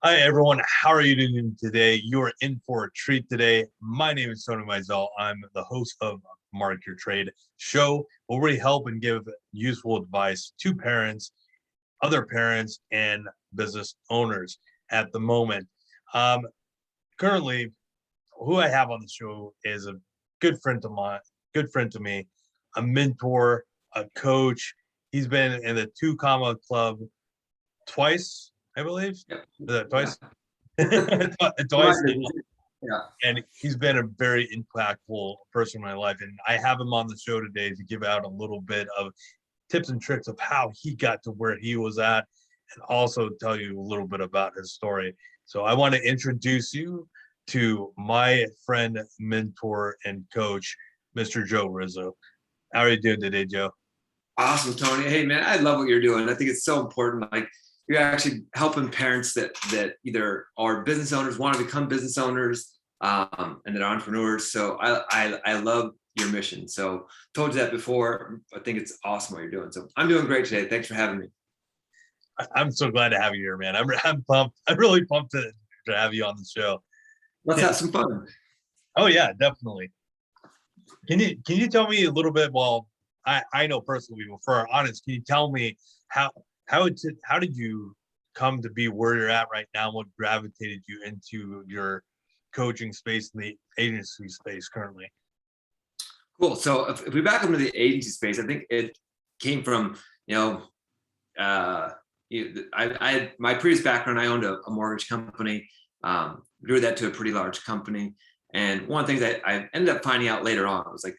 Hi, everyone. How are you doing today? You are in for a treat today. My name is Tony Mizell. I'm the host of Mark Your Trade show, where we help and give useful advice to parents, other parents, and business owners at the moment. Um, Currently, who I have on the show is a good friend of mine, good friend to me, a mentor, a coach. He's been in the Two Comma Club twice, I believe. Is Yep. that Yeah. twice? My Twice. business. Yeah. And he's been a very impactful person in my life. And I have him on the show today to give out a little bit of tips and tricks of how he got to where he was at, and also tell you a little bit about his story. So I want to introduce you to my friend, mentor, and coach, Mr. Joe Rizzo. How are you doing today, Joe? Awesome, Tony. Hey, man, I love what you're doing. I think it's so important. Like you're actually helping parents that either are business owners, want to become business owners, and that are entrepreneurs. So I love your mission. So told you that before. I think it's awesome what you're doing. So I'm doing great today. Thanks for having me. I'm so glad to have you here, man. I'm pumped. I'm really pumped to have you on the show. Let's have some fun. Oh yeah, definitely. Can you tell me a little bit? Well, I know personally, but for our audience, can you tell me how how did you come to be where you're at right now? What gravitated you into your coaching space and the agency space currently? Cool. So if we back up into the agency space, I think it came from, you know, uh, I had my previous background. I owned a mortgage company, grew that to a pretty large company. And one of the things that I ended up finding out later on was like,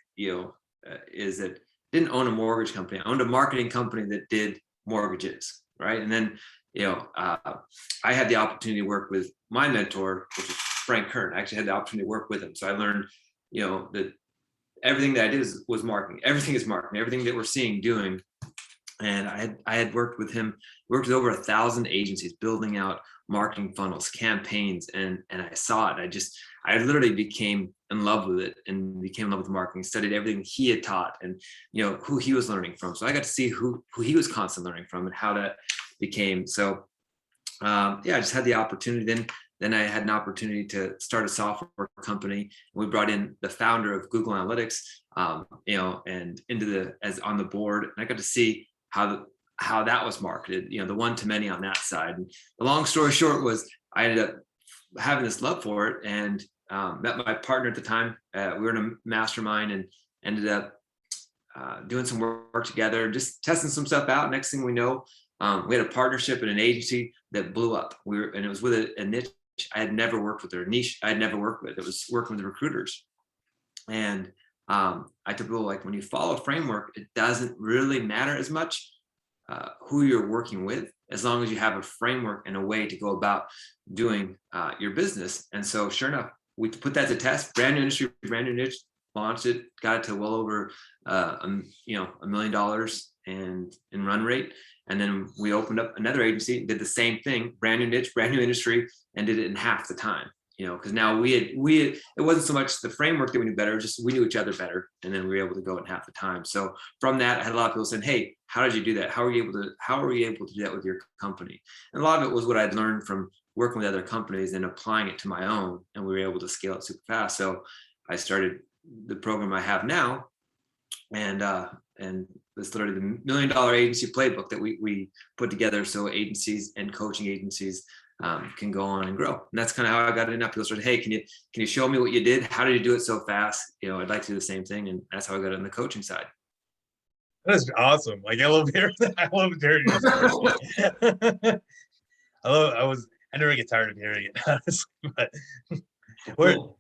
is that I didn't own a mortgage company. I owned a marketing company that did mortgages, right? And then, I had the opportunity to work with my mentor, which is Frank Kern. I actually had the opportunity to work with him. So I learned, that everything that I did was marketing. Everything is marketing. Everything that we're seeing, doing, and I had worked with him, worked with over 1,000 agencies building out marketing funnels, campaigns, and I saw it. I literally became in love with it and became in love with marketing, studied everything he had taught and who he was learning from. So I got to see who he was constantly learning from and how that became. So yeah, I just had the opportunity. Then I had an opportunity to start a software company. We brought in the founder of Google Analytics, and into as on the board. And I got to see how that was marketed, the one to many on that side. And the long story short was I ended up having this love for it and met my partner at the time. We were in a mastermind and ended up doing some work together, just testing some stuff out. Next thing we know, we had a partnership in an agency that blew up. And it was with a niche I had never worked with, or a niche I had never worked with. It was working with recruiters. And I told people, like, when you follow a framework, it doesn't really matter as much who you're working with, as long as you have a framework and a way to go about doing your business. And so sure enough, we put that to test. Brand new industry, brand new niche, launched it, got it to well over $1 million in run rate. And then we opened up another agency, did the same thing, brand new niche, brand new industry, and did it in half the time. Because now it wasn't so much the framework that we knew better, just we knew each other better, and then we were able to go in half the time. So from that, I had a lot of people saying, "Hey, how did you do that? How were you able to do that with your company?" And a lot of it was what I'd learned from working with other companies and applying it to my own, and we were able to scale it super fast. So I started the program I have now, and it's literally the $1 million agency playbook that we put together so agencies and coaching agencies can go on and grow. And that's kind of how I got it up. People started, "Hey, can you show me what you did? How did you do it so fast? I'd like to do the same thing." And that's how I got in the coaching side. That's awesome. Like I love hearing that. I love hearing your story. I never get tired of hearing it, honestly. But where Cool.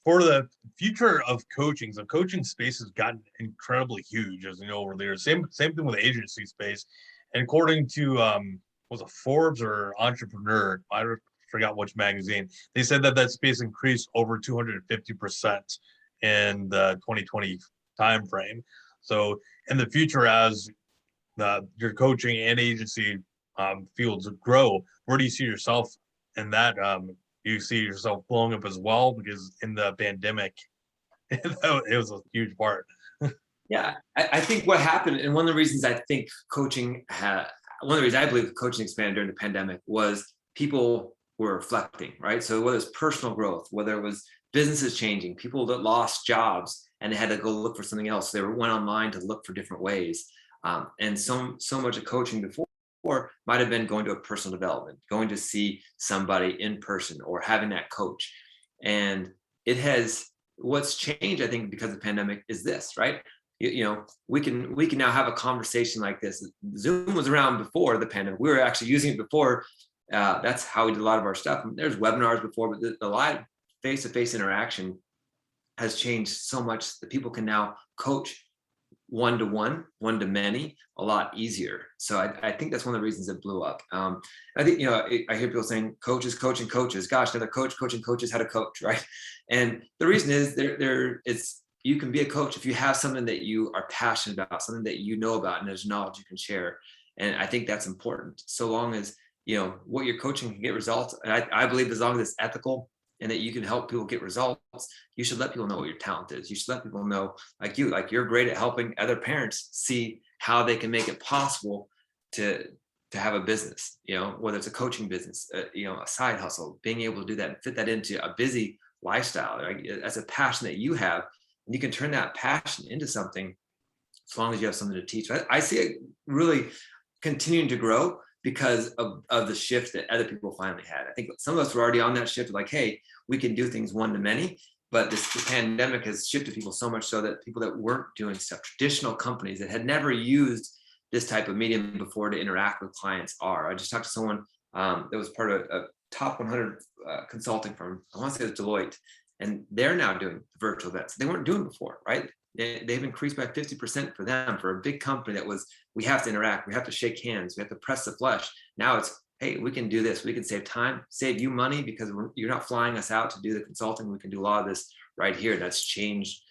for the future of coaching, the coaching space has gotten incredibly huge, as you know, over there. Same thing with the agency space. And according to was it Forbes or Entrepreneur? I forgot which magazine. They said that space increased over 250% in the 2020 time frame. So in the future, as your coaching and agency fields grow, where do you see yourself in that? Do you see yourself blowing up as well? Because in the pandemic, it was a huge part. Yeah, I think what happened, and one of the reasons I think one of the reasons I believe coaching expanded during the pandemic was people were reflecting, right? So whether it's personal growth, whether it was businesses changing, people that lost jobs and they had to go look for something else, they went online to look for different ways. And so much of coaching before might have been going to a personal development, going to see somebody in person or having that coach. And what's changed, I think, because of the pandemic is this, right? We can now have a conversation like this. Zoom was around before the pandemic. We were actually using it before. That's how we did a lot of our stuff. There's webinars before, but the live face-to-face interaction has changed so much that people can now coach one-to-one, one-to-many a lot easier. So I think that's one of the reasons it blew up. I think, I hear people saying coaches coaching coaches. Gosh, another coach coaching coaches how to coach, right? And the reason is you can be a coach if you have something that you are passionate about, something that you know about, and there's knowledge you can share. And I think that's important. So long as what you're coaching can get results. And I believe as long as it's ethical and that you can help people get results, you should let people know what your talent is. You should let people know, like you're great at helping other parents see how they can make it possible to have a business, whether it's a coaching business, a side hustle, being able to do that and fit that into a busy lifestyle. Right? That's a passion that you have, and you can turn that passion into something as long as you have something to teach. I see it really continuing to grow because of the shift that other people finally had. I think some of us were already on that shift, like, hey, we can do things one-to-many, but the pandemic has shifted people so much so that people that weren't doing stuff, traditional companies that had never used this type of medium before to interact with clients are. I just talked to someone that was part of a top 100 consulting firm. I want to say it was Deloitte, and they're now doing virtual events. They weren't doing before, right? They've increased by 50% for them, for a big company that was, we have to interact, we have to shake hands, we have to press the flesh. Now it's, hey, we can do this. We can save time, save you money because you're not flying us out to do the consulting. We can do a lot of this right here. That's changed.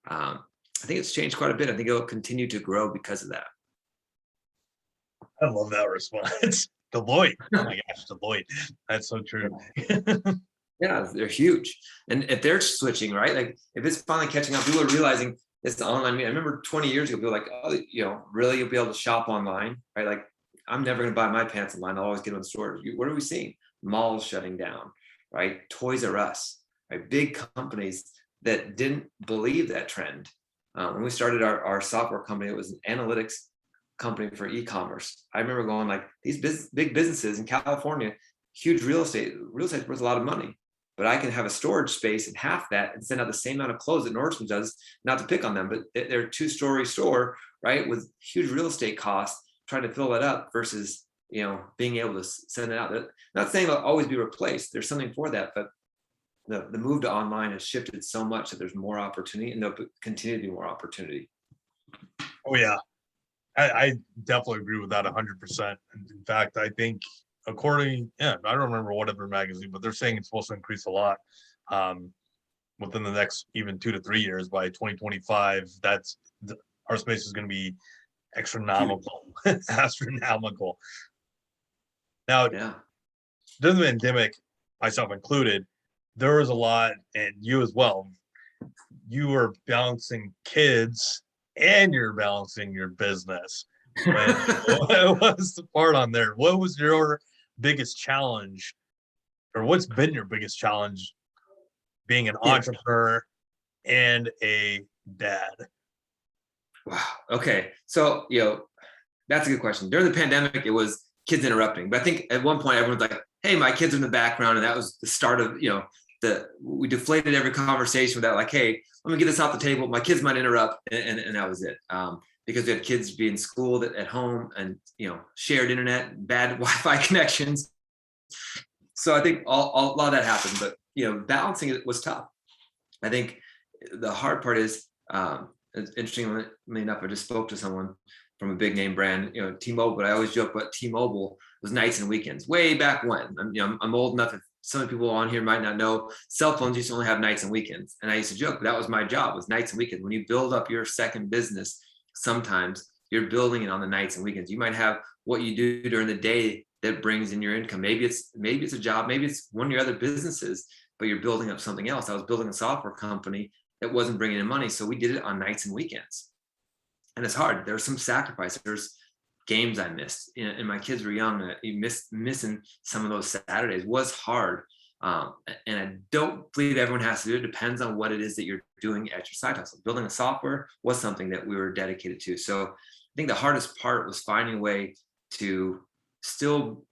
I think it's changed quite a bit. I think it'll continue to grow because of that. I love that response. Deloitte. Oh my gosh, Deloitte. That's so true. Yeah, they're huge. And if they're switching, right? Like if it's finally catching up, people are realizing it's the online. I remember 20 years ago, people were like, oh, really, you'll be able to shop online, right? Like, I'm never going to buy my pants online. I'll always get them in stores. What are we seeing? Malls shutting down, right? Toys R Us, right? Big companies that didn't believe that trend. When we started our software company, it was an analytics company for e-commerce. I remember going like, these big businesses in California, huge real estate worth a lot of money. But I can have a storage space and half that and send out the same amount of clothes that Nordstrom does, not to pick on them, but they're a 2-story store, right? With huge real estate costs, trying to fill that up versus, being able to send it out. Not saying it'll always be replaced. There's something for that, but the move to online has shifted so much that there's more opportunity and there'll continue to be more opportunity. Oh yeah. I definitely agree with that 100%. In fact, I think I don't remember whatever magazine, but they're saying it's supposed to increase a lot within the next even 2 to 3 years. By 2025, our space is going to be astronomical. Now, during the pandemic, myself included, there was a lot, and you as well. You were balancing kids and you're balancing your business. What was the part on there? What was your biggest challenge, or what's been your biggest challenge being an entrepreneur and a dad? Wow. Okay. So, that's a good question. During the pandemic, it was kids interrupting. But I think at one point, everyone's like, hey, my kids are in the background. And that was the start of, we deflated every conversation with that, like, hey, let me get this off the table. My kids might interrupt. And that was it. Because we had kids being schooled at home and, shared internet, bad Wi-Fi connections. So I think a lot of that happened, but, balancing it was tough. I think the hard part is, interestingly enough, I just spoke to someone from a big name brand, T-Mobile, but I always joke about T-Mobile was nights and weekends way back when. I'm old enough, if some people on here might not know, cell phones used to only have nights and weekends. And I used to joke, that was my job, was nights and weekends. When you build up your second business, sometimes you're building it on the nights and weekends. You might have what you do during the day that brings in your income. Maybe it's a job, maybe it's one of your other businesses, but you're building up something else. I was building a software company that wasn't bringing in money. So we did it on nights and weekends. And it's hard. There's some sacrifice. There's games I missed, and my kids were young. Missing some of those Saturdays was hard. And I don't believe everyone has to do it. It depends on what it is that you're doing at your side hustle. Building a software was something that we were dedicated to. So I think the hardest part was finding a way to still,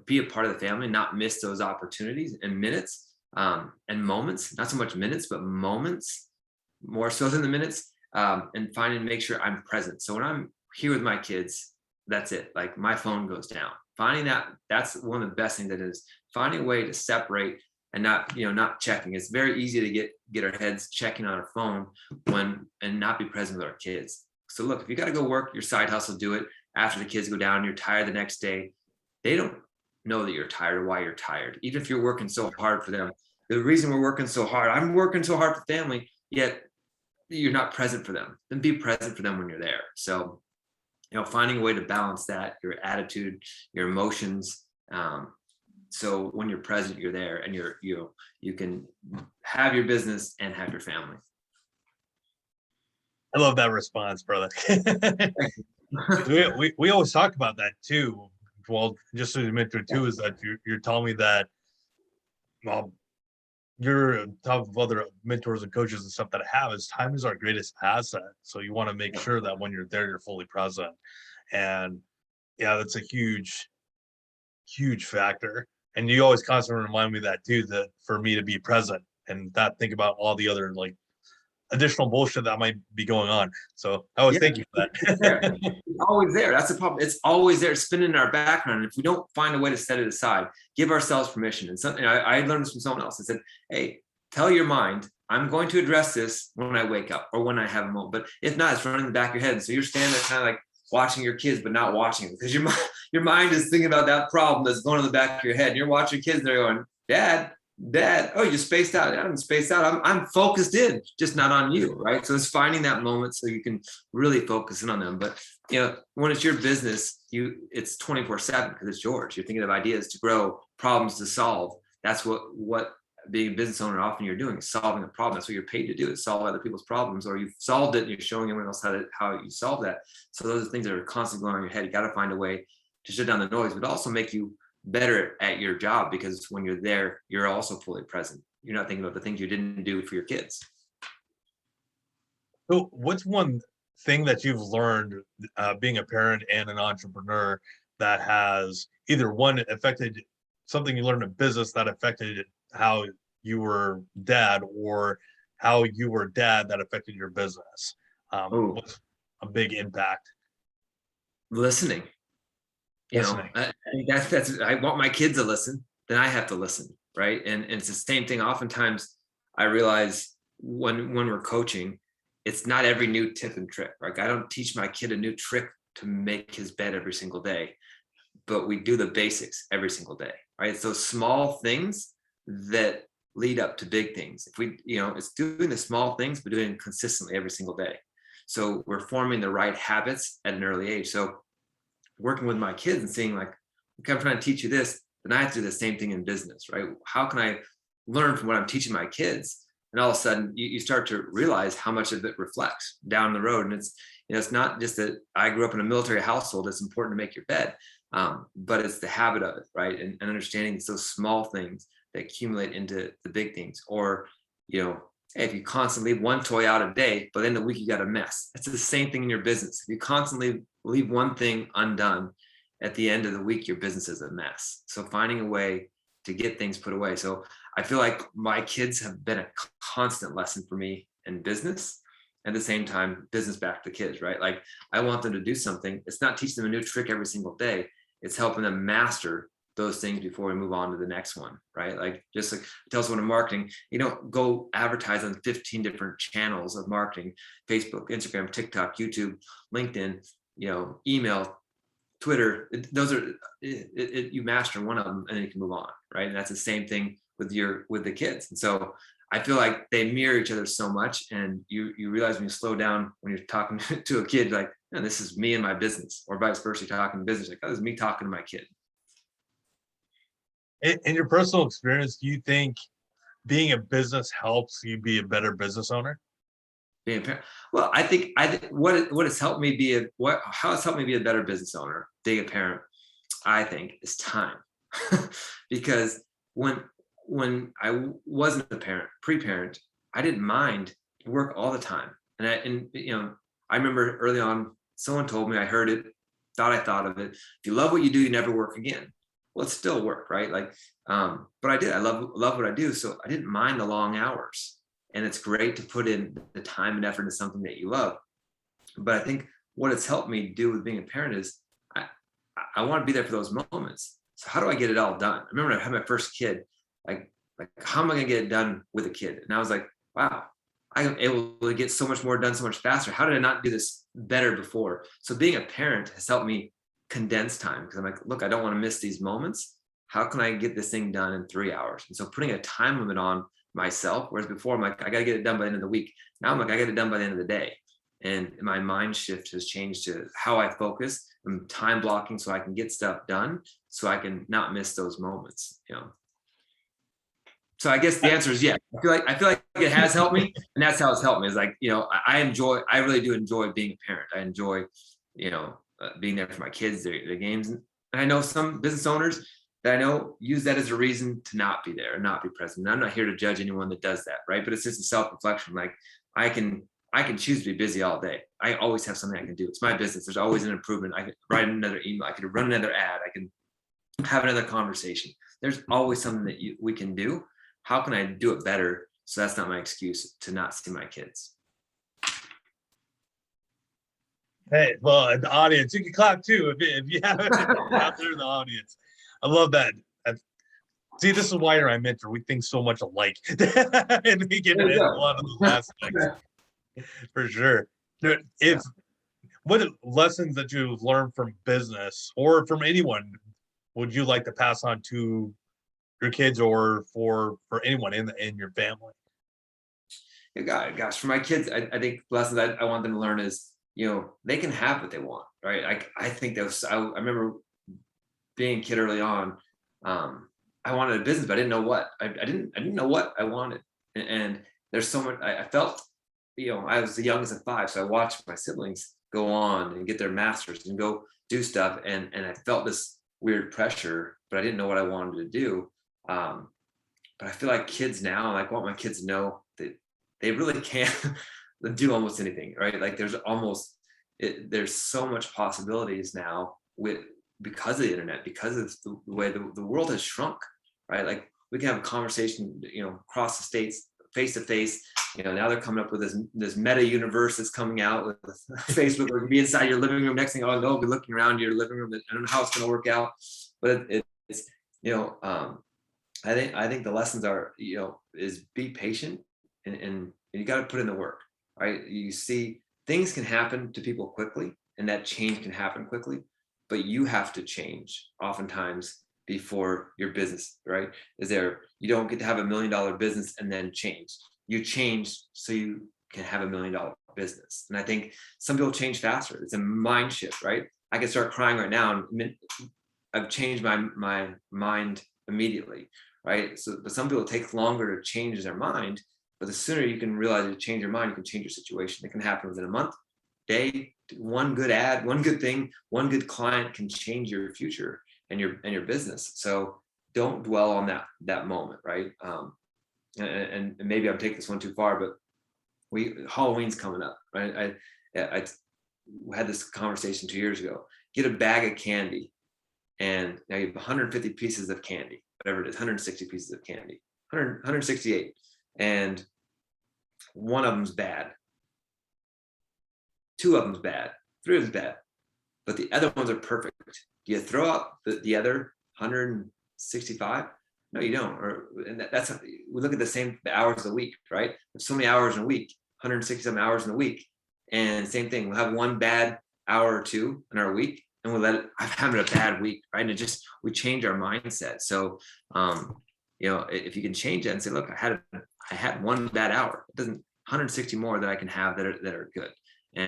be a part of the family, not miss those opportunities and minutes, and moments, not so much minutes, but moments more so than the minutes, and make sure I'm present. So when I'm here with my kids, that's it. Like my phone goes down. That's one of the best things that is finding a way to separate and not checking. It's very easy to get our heads checking on our phone and not be present with our kids. So look, if you got to go work your side hustle, do it after the kids go down, you're tired the next day. They don't know that you're tired or why you're tired. Even if you're working so hard for them, the reason we're working so hard, I'm working so hard for family, yet you're not present for them. Then be present for them when you're there. So, finding a way to balance that, your attitude, your emotions. So when you're present, you're there, and you can have your business and have your family. I love that response, brother. we always talk about that too. Well, just as you mentioned too, is that you're telling me that, well, you're on top of other mentors and coaches and stuff that I have, is time is our greatest asset. So you want to make sure that when you're there, you're fully present. And yeah, that's a huge, huge factor. And you always constantly remind me that too, that for me to be present and not think about all the other like additional bullshit that might be going on. So I always thank you for that. It's always there. That's the problem. It's always there, spinning in our background. And if we don't find a way to set it aside, give ourselves permission. And something I learned this from someone else. I said, hey, tell your mind, I'm going to address this when I wake up or when I have a moment. But if not, it's running in the back of your head. And so you're standing there kind of like watching your kids, but not watching them, because your mind is thinking about that problem that's going in the back of your head. And you're watching your kids and they're going, Dad, oh, you spaced out. I'm spaced out. I'm focused in, just not on you, right? So it's finding that moment so you can really focus in on them. But when it's your business, it's 24/7 because it's yours. You're thinking of ideas to grow, problems to solve. That's what being a business owner often you're doing, is solving a problem. That's what you're paid to do, is solve other people's problems, or you've solved it and you're showing everyone else how you solve that. So those are things that are constantly going on in your head. You got to find a way to shut down the noise, but also make you better at your job, because when you're there, you're also fully present. You're not thinking about the things you didn't do for your kids. So what's one thing that you've learned being a parent and an entrepreneur that has either one affected something you learned in business that affected how you were dad, or how you were dad that affected your business? What's a big impact? Listening. I think that's I want my kids to listen, then I have to listen, right? And it's the same thing. Oftentimes I realize when we're coaching, it's not every new tip and trick. Like I don't teach my kid a new trick to make his bed every single day, but we do the basics every single day, right? It's those small things that lead up to big things. If we, it's doing the small things, but doing it consistently every single day. So we're forming the right habits at an early age. So working with my kids and seeing like, okay, I'm trying to teach you this, then I have to do the same thing in business, right? How can I learn from what I'm teaching my kids? And all of a sudden you start to realize how much of it reflects down the road. And it's not just that I grew up in a military household, it's important to make your bed, but it's the habit of it, right? And understanding it's those small things that accumulate into the big things. Or, hey, if you constantly leave one toy out a day, but in the week you got a mess. It's the same thing in your business. If you constantly leave one thing undone, at the end of the week, your business is a mess. So finding a way to get things put away. So I feel like my kids have been a constant lesson for me in business. At the same time, business back to kids, right? Like I want them to do something. It's not teaching them a new trick every single day. It's helping them master those things before we move on to the next one, right? Like just like tell someone in marketing, go advertise on 15 different channels of marketing: Facebook, Instagram, TikTok, YouTube, LinkedIn, email, Twitter. Those are you master one of them and then you can move on, right? And that's the same thing with the kids. And so I feel like they mirror each other so much, and you realize when you slow down, when you're talking to a kid, like, this is me and my business, or vice versa, you're talking business, like, this is me talking to my kid. In your personal experience, do you think being a business helps you be a better business owner? being a parent? Well, I think what has helped me be how it's helped me be a better business owner, being a parent, I think, is time. Because when I wasn't a parent, pre-parent, I didn't mind work all the time. And I remember early on, someone told me, I heard it, thought I thought of it. If you love what you do, you never work again. Well, it's still work, right? Like, but I did. I love what I do, so I didn't mind the long hours. And it's great to put in the time and effort into something that you love. But I think what it's helped me do with being a parent is I want to be there for those moments. So how do I get it all done? I remember when I had my first kid, like how am I going to get it done with a kid? And I was like, wow, I'm able to get so much more done so much faster. How did I not do this better before? So being a parent has helped me condense time, because I'm like, look, I don't want to miss these moments. How can I get this thing done in 3 hours? And so putting a time limit on myself, whereas before I'm like, I got to get it done by the end of the week. Now I'm like, I get it done by the end of the day. And my mind shift has changed to how I focus and time blocking, so I can get stuff done, so I can not miss those moments, So I guess the answer is yes. I feel like it has helped me, and that's how it's helped me. Is like, I really do enjoy being a parent. I enjoy, being there for my kids, their games. And I know some business owners that I know use that as a reason to not be there and not be present. And I'm not here to judge anyone that does that, right? But it's just a self-reflection. Like I can choose to be busy all day. I always have something I can do. It's my business. There's always an improvement. I could write another email. I could run another ad. I can have another conversation. There's always something that we can do. How can I do it better? So that's not my excuse to not see my kids. Hey, well, the audience, you can clap too if you have it out there in the audience. I love that. See, this is why you're my mentor. We think so much alike, and we get in a lot of those aspects for sure. What lessons that you've learned from business or from anyone would you like to pass on to your kids or for anyone in your family? Gosh, for my kids, I think lessons I want them to learn is, they can have what they want, right? I think I remember being a kid early on. I wanted a business, but I didn't know what. I didn't know what I wanted. And there's so much. I felt, I was the youngest of 5, so I watched my siblings go on and get their masters and go do stuff, and I felt this weird pressure, but I didn't know what I wanted to do. But I feel like kids now, I want my kids to know that they really can do almost anything, right? Like there's so much possibilities now because of the internet, because of the way the world has shrunk, right? Like we can have a conversation, across the states, face to face. Now they're coming up with this meta universe that's coming out with Facebook, or be inside your living room. Next thing, oh no, be looking around your living room. I don't know how it's going to work out, but it's I think the lessons are, is be patient and you got to put in the work, right? You see things can happen to people quickly, and that change can happen quickly, but you have to change oftentimes before your business, right? You don't get to have $1 million business and then change. You change so you can have $1 million business. And I think some people change faster. It's a mind shift, right? I can start crying right now and I've changed my mind immediately, right? So, but some people take longer to change their mind, but the sooner you can realize to change your mind, you can change your situation. It can happen within a month, day. One good ad, one good thing, one good client can change your future and your business. So don't dwell on that moment, right? And maybe I'm taking this one too far, but Halloween's coming up, right? I had this conversation 2 years ago. Get a bag of candy, and now you have 150 pieces of candy, whatever it is, 160 pieces of candy, 168, and one of them's bad, 2 of them's bad, 3 of them's bad, but the other ones are perfect. Do you throw out the other 165? No, you don't. That's we look at the same hours of the week, right? There's so many hours in a week, 167 hours in a week, and same thing. We'll have one bad hour or 2 in our week, and we'll let it. I'm having a bad week, right? And we change our mindset. So, if you can change that and say, look, I had one bad hour. It doesn't 160 more that I can have that are good.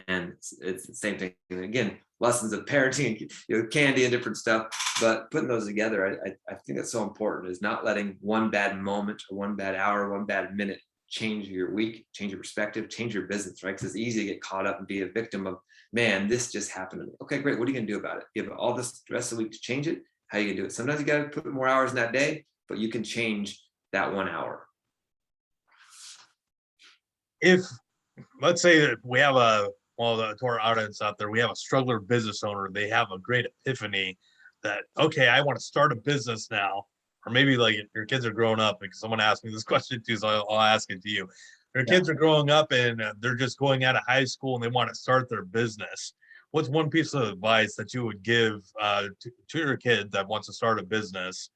And it's the same thing. And again, lessons of parenting, candy and different stuff, but putting those together, I think that's so important, is not letting one bad moment or one bad hour, one bad minute change your week, change your perspective, change your business, right? Because it's easy to get caught up and be a victim of, man, this just happened to me. Okay, great. What are you going to do about it? You have all this the rest of the week to change it. How are you going to do it? Sometimes you got to put more hours in that day, but you can change that 1 hour. If, let's say that we have to our audience out there, we have a struggler business owner. They have a great epiphany that, okay, I want to start a business now. Or maybe like your kids are growing up, because someone asked me this question too, so I'll ask it to you. Your kids are growing up and they're just going out of high school and they want to start their business. What's one piece of advice that you would give to your kid that wants to start a business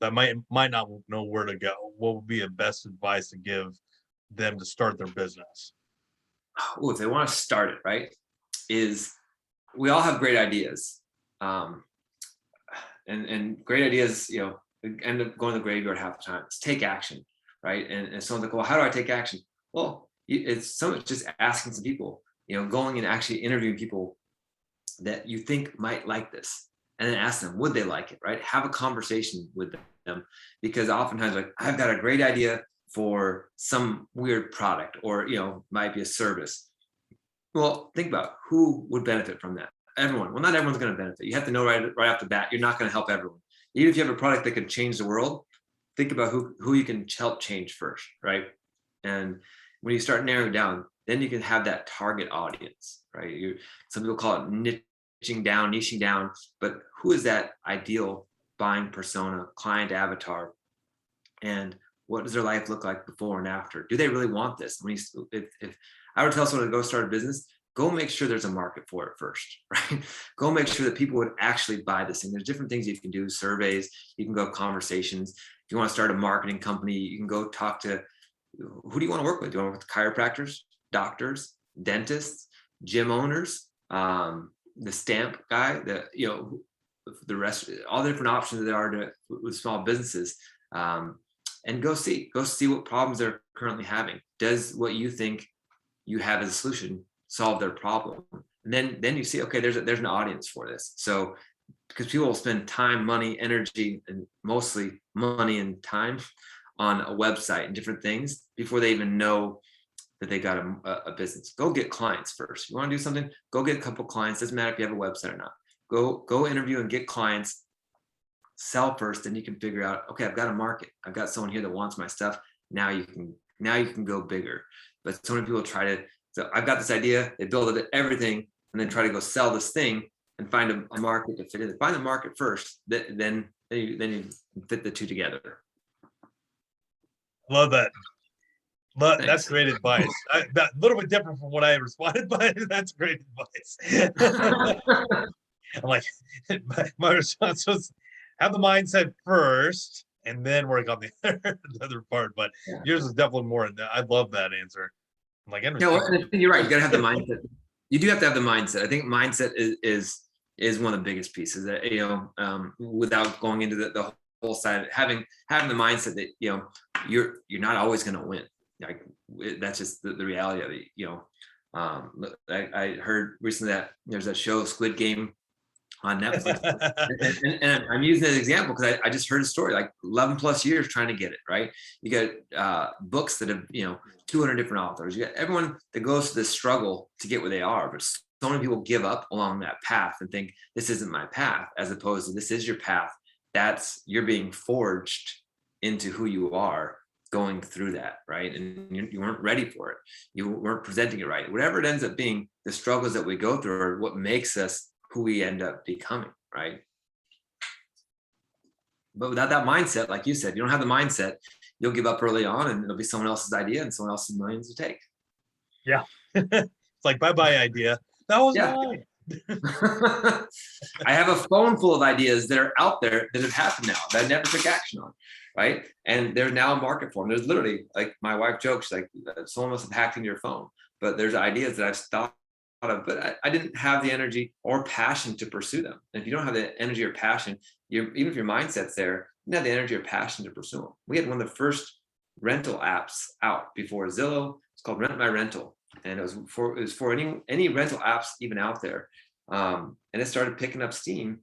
that might not know where to go? What would be the best advice to give them to start their business? Oh, if they want to start it, right, is we all have great ideas. And great ideas, end up going to the graveyard half the time. It's take action, right? And someone's like, well, how do I take action? Well, it's so much just asking some people, going and actually interviewing people that you think might like this, and then ask them, would they like it, right? Have a conversation with them, because oftentimes, like, I've got a great idea for some weird product, or might be a service. Well, think about who would benefit from that. Everyone. Well, not everyone's going to benefit. You have to know right off the bat, you're not going to help everyone. Even if you have a product that can change the world, think about who you can help change first, right? And when you start narrowing down, then you can have that target audience, right? Some people call it niching down, but who is that ideal buying persona, client avatar, and what does their life look like before and after? Do they really want this? If I would tell someone to go start a business, go make sure there's a market for it first, right? Go make sure that people would actually buy this thing. There's different things you can do, surveys, you can go conversations. If you want to start a marketing company, you can go talk to, who do you want to work with? Do you want to work with chiropractors, doctors, dentists, gym owners, the stamp guy, the rest, all the different options there are with small businesses. And go see what problems they're currently having. Does what you think you have as a solution solve their problem? And then you see, okay, there's an audience for this. So, because people will spend time, money, energy, and mostly money and time on a website and different things before they even know that they got a business. Go get clients first. You want to do something, go get a couple clients. Doesn't matter if you have a website or not. Go interview and get clients. Sell first, then you can figure out, okay, I've got a market. I've got someone here that wants my stuff. Now you can go bigger. But so many people so I've got this idea, they build it, everything, and then try to go sell this thing and find a market to fit in. Find the market first, then you fit the two together. Love that. But that's great advice. A little bit different from what I responded, but that's great advice. I'm like, my response was, have the mindset first and then work on the other part. But yours is definitely more. I love that answer. I'm like, you're right. You gotta have the mindset. You do have to have the mindset. I think mindset is one of the biggest pieces that, without going into the whole side, having the mindset that, you're not always going to win. Like, that's just the reality of it. I heard recently that there's a show, Squid Game, on Netflix. and I'm using that as an example because I just heard a story, like 11 plus years trying to get it, right? You got books that have, 200 different authors. You got everyone that goes to this struggle to get where they are, but so many people give up along that path and think this isn't my path, as opposed to this is your path. You're being forged into who you are going through that, right? And you weren't ready for it. You weren't presenting it right. Whatever it ends up being, the struggles that we go through are what makes us who we end up becoming, right? But without that mindset, like you said, you don't have the mindset, you'll give up early on and it'll be someone else's idea and someone else's millions to take. Yeah. It's like, bye-bye idea. That was mine. I have a phone full of ideas that are out there that have happened now that I never took action on, right? And there's now a market for them. There's literally, like my wife jokes, like, someone must have hacked into your phone, but there's ideas that I've thought of, but I didn't have the energy or passion to pursue them. And if you don't have the energy or passion, even if your mindset's there, you don't have the energy or passion to pursue them. We had one of the first rental apps out before Zillow. It's called Rent My Rental. And it was for any rental apps even out there. And it started picking up steam.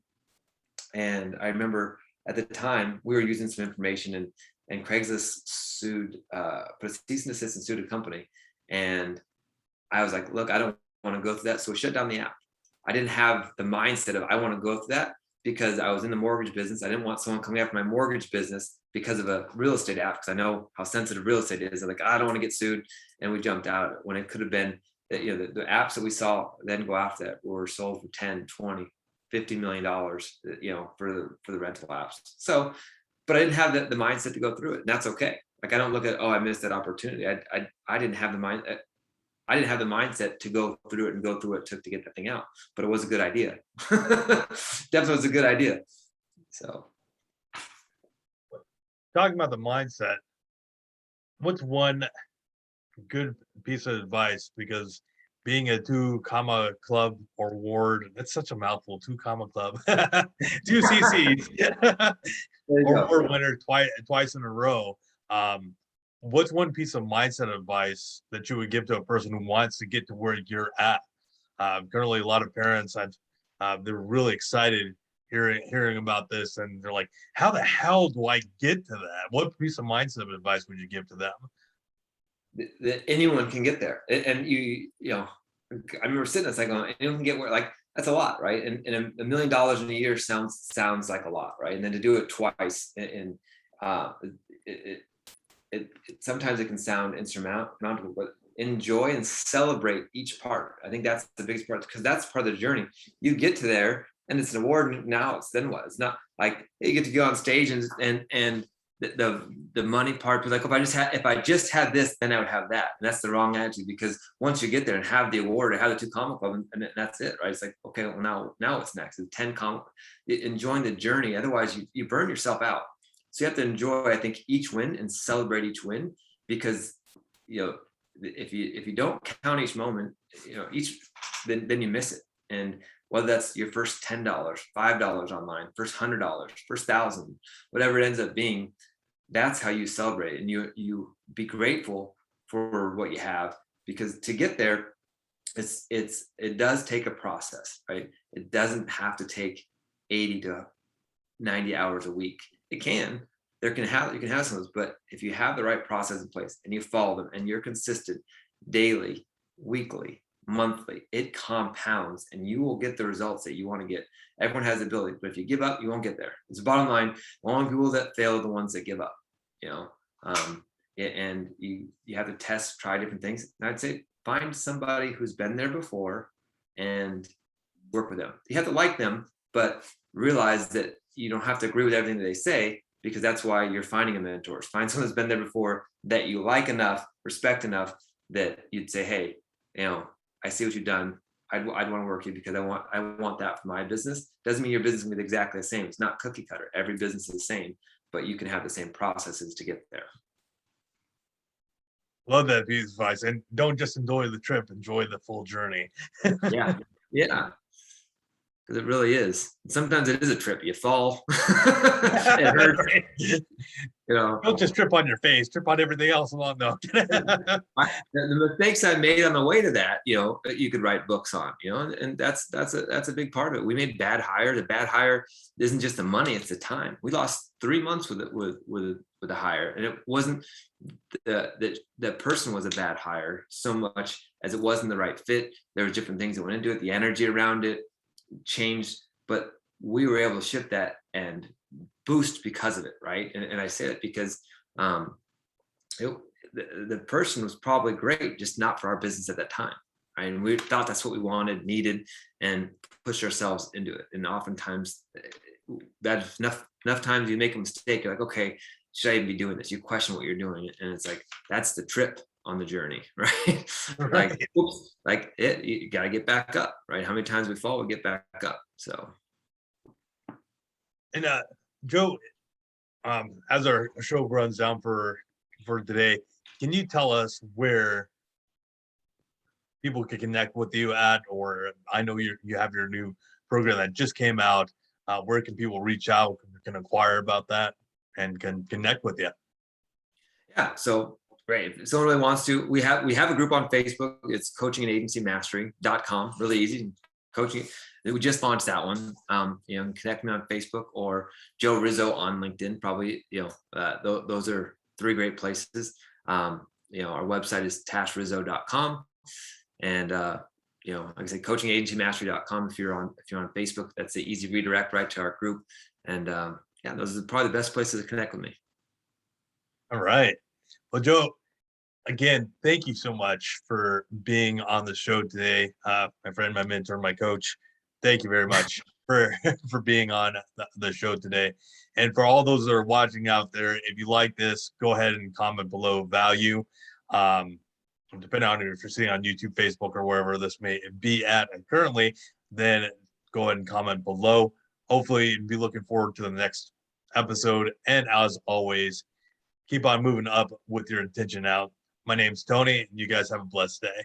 And I remember at the time we were using some information and Craigslist put a cease and desist and sued a company. And I was like, look, I don't want to go through that. So we shut down the app. I didn't have the mindset of I want to go through that because I was in the mortgage business. I didn't want someone coming after my mortgage business because of a real estate app, because I know how sensitive real estate is. I'm like, I don't want to get sued. And we jumped out when it could have been that, the apps that we saw then go after that were sold for 10, 20, $50 million, for the rental apps. So, but I didn't have the mindset to go through it. And that's okay. Like, I don't look at, oh, I missed that opportunity. I didn't have the mindset to go through it and go through what it took to get that thing out, but it was a good idea. Definitely was a good idea. So, talking about the mindset, what's one good piece of advice? Because being a 2 comma club or ward, that's such a mouthful. 2 comma club, 2 CCs, or ward winner twice in a row. What's one piece of mindset advice that you would give to a person who wants to get to where you're at? Currently, a lot of parents, they're really excited hearing about this, and they're like, "How the hell do I get to that?" What piece of mindset advice would you give to them? that anyone can get there, and I remember sitting there, it's like, anyone can get where, like, that's a lot, right? And $1 million in a year sounds like a lot, right? And then to do it twice, and sometimes it can sound insurmountable, but enjoy and celebrate each part. I think that's the biggest part, because that's part of the journey. You get to there and it's an award, and now it's then what? It's not like, hey, you get to go on stage and the money part was like, if I just had this, then I would have that. And that's the wrong attitude, because once you get there and have the award or have the 2 comma club, and that's it, right? It's like, okay, well, now what's next? It's 10 comma, enjoying the journey. Otherwise you burn yourself out. So you have to enjoy, I think, each win and celebrate each win, because if you don't count each moment, then you miss it. And whether that's your first $10, $5 online, first $100, first 1,000, whatever it ends up being, that's how you celebrate, and you be grateful for what you have, because to get there, it does take a process, right? It doesn't have to take 80 to 90 hours a week. It can. You can have some of those, but if you have the right process in place and you follow them and you're consistent daily, weekly, monthly, it compounds and you will get the results that you want to get. Everyone has the ability, but if you give up, you won't get there. It's the bottom line. The only people that fail are the ones that give up, and you have to test, try different things. And I'd say find somebody who's been there before and work with them. You have to like them, but realize that you don't have to agree with everything that they say, because that's why you're finding a mentor. Find someone who's been there before that you like enough, respect enough, that you'd say, hey, I see what you've done. I'd want to work with you because I want that for my business. Doesn't mean your business will be exactly the same. It's not cookie cutter. Every business is the same, but you can have the same processes to get there. Love that piece of advice. And don't just enjoy the trip, enjoy the full journey. Yeah. Because it really is. Sometimes it is a trip. You fall. It hurts. Don't just trip on your face, trip on everything else along though. The mistakes I made on the way to that, you could write books on, and that's a big part of it. We made bad hires. A bad hire isn't just the money, it's the time. We lost 3 months with a hire, and it wasn't that person was a bad hire so much as it wasn't the right fit. There were different things that went into it. The energy around it changed, but we were able to shift that and boost because of it, right? And I say that because the person was probably great, just not for our business at that time, right? And we thought that's what we wanted, needed, and pushed ourselves into it. And oftentimes, that's enough times you make a mistake, you're like, okay, should I even be doing this? You question what you're doing, and it's like, that's the trip on the journey, right? Like, oops, like you got to get back up, right? How many times we fall, we get back up. So, and Joe, as our show runs down for today, can you tell us where people can connect with you at? Or I know you have your new program that just came out. Where can people reach out, can inquire about that, and can connect with you? Yeah, so great. If someone really wants to, we have a group on Facebook. It's coachingandagencymastery.com. Really easy. coaching. We just launched that one. You know, connect me on Facebook or Joe Rizzo on LinkedIn. Probably, you know, those are 3 great places. You know, our website is tashrizzo.com, and you know, like I said, coachingagencymastery.com. If you're on Facebook, that's the easy redirect right to our group. And yeah, those are probably the best places to connect with me. All right. Well, Joe, again, thank you so much for being on the show today. My friend, my mentor, my coach, thank you very much for for being on the show today. And for all those that are watching out there, if you like this, go ahead and comment below value. Depending on if you're seeing on YouTube, Facebook, or wherever this may be at currently, then go ahead and comment below. Hopefully, be looking forward to the next episode. And as always, keep on moving up with your intention out. My name's Tony. You guys have a blessed day.